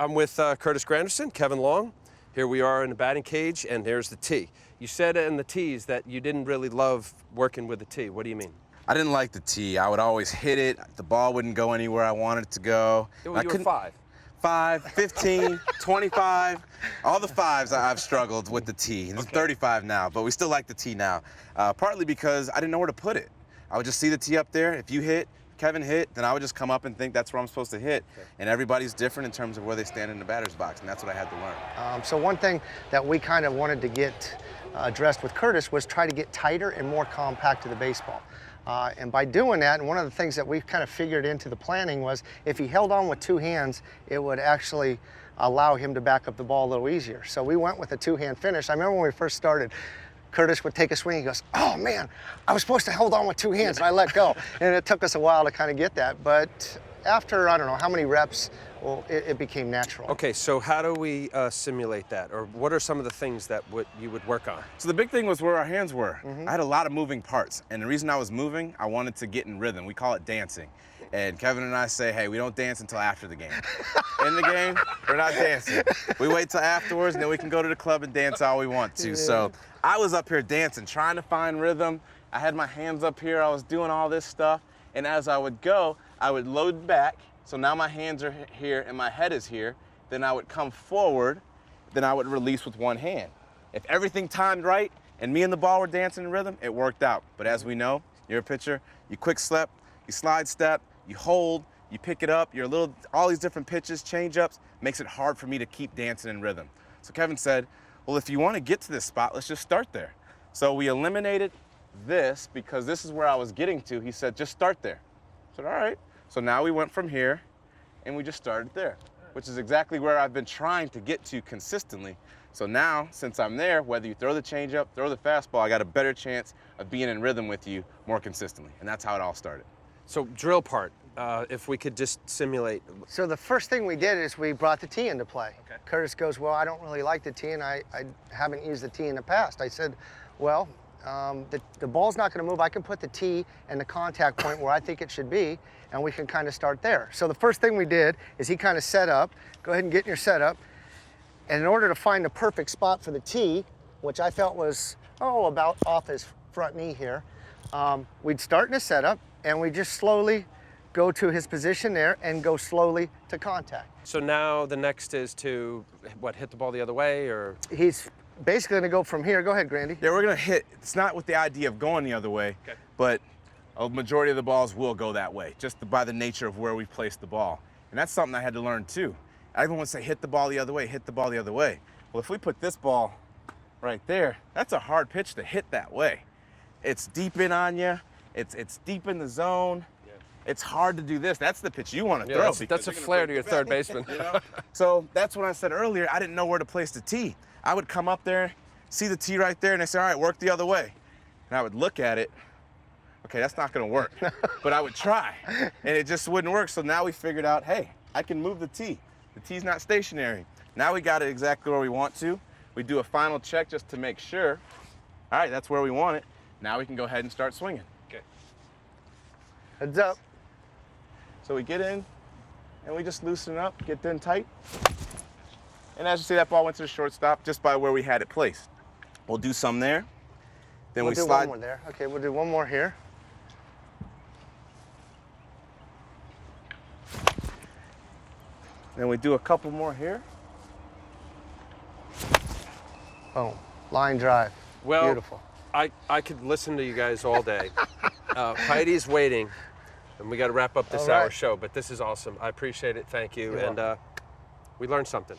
I'm with Curtis Granderson, Kevin Long. Here we are in the batting cage, and there's the tee. You said in the tees that you didn't really love working with the tee. What do you mean? I didn't like the tee. I would always hit it. The ball wouldn't go anywhere I wanted it to go. You were 5. 5, 15, 25, all the 5s I've struggled with the tee. It's 35 now, but we still like the tee now. Partly because I didn't know where to put it. I would just see the tee up there. If you hit, Kevin hit, then I would just come up and think that's where I'm supposed to hit. Okay. And everybody's different in terms of where they stand in the batter's box, and that's what I had to learn. So one thing that we kind of wanted to get addressed with Curtis was try to get tighter and more compact to the baseball. And by doing that, and one of the things that we kind of figured into the planning was if he held on with 2 hands, it would actually allow him to back up the ball a little easier. So we went with a 2-hand finish. I remember when we first started, Curtis would take a swing, he goes, oh man, I was supposed to hold on with 2 hands, and I let go. And it took us a while to kind of get that, but after, I don't know how many reps, well, it became natural. Okay, so how do we simulate that? Or what are some of the things that you would work on? So the big thing was where our hands were. I had a lot of moving parts, and the reason I was moving, I wanted to get in rhythm. We call it dancing. And Kevin and I say, hey, we don't dance until after the game. In the game, we're not dancing. We wait till afterwards, and then we can go to the club and dance all we want to. Yeah. So I was up here dancing, trying to find rhythm. I had my hands up here. I was doing all this stuff. And as I would go, I would load back. So now my hands are here and my head is here. Then I would come forward. Then I would release with 1 hand. If everything timed right and me and the ball were dancing in rhythm, it worked out. But as we know, you're a pitcher, you quick step, you slide step, you hold, you pick it up, all these different pitches, change-ups, makes it hard for me to keep dancing in rhythm. So Kevin said, well, if you want to get to this spot, let's just start there. So we eliminated this because this is where I was getting to. He said, just start there. I said, all right. So now we went from here and we just started there, which is exactly where I've been trying to get to consistently. So now, since I'm there, whether you throw the changeup, throw the fastball, I got a better chance of being in rhythm with you more consistently. And that's how it all started. So drill part, if we could just simulate. So the first thing we did is we brought the tee into play. Okay. Curtis goes, well, I don't really like the tee, and I haven't used the tee in the past. I said, well, the ball's not going to move. I can put the tee and the contact point where I think it should be, and we can kind of start there. So the first thing we did is he kind of set up. Go ahead and get in your setup. And in order to find the perfect spot for the tee, which I felt was, about off his front knee here, we'd start in a setup, and we just slowly go to his position there and go slowly to contact. So now the next is to, hit the ball the other way, or? He's basically going to go from here. Go ahead, Grandy. Yeah, we're going to hit. It's not with the idea of going the other way, but a majority of the balls will go that way, just by the nature of where we place the ball. And that's something I had to learn, too. Everyone would say, hit the ball the other way, hit the ball the other way. Well, if we put this ball right there, that's a hard pitch to hit that way. It's deep in on you. It's deep in the zone. Yeah. It's hard to do this. That's the pitch you want to throw. That's a flare to your third baseman. You know? So that's when I said earlier, I didn't know where to place the tee. I would come up there, see the tee right there, and they say, all right, work the other way. And I would look at it. Okay, that's not going to work. But I would try, and it just wouldn't work. So now we figured out, hey, I can move the tee. The tee's not stationary. Now we got it exactly where we want to. We do a final check just to make sure. All right, that's where we want it. Now we can go ahead and start swinging. Okay. Heads up. So we get in, and we just loosen up, get in tight. And as you see, that ball went to the shortstop just by where we had it placed. We'll do some there. Then we'll do slide. One more there. Okay, we'll do one more here. Then we do a couple more here. Boom. Line drive. Well, beautiful. I could listen to you guys all day. Heidi's waiting, and we got to wrap up this hour show, but this is awesome. I appreciate it. Thank you. You're welcome. We learned something.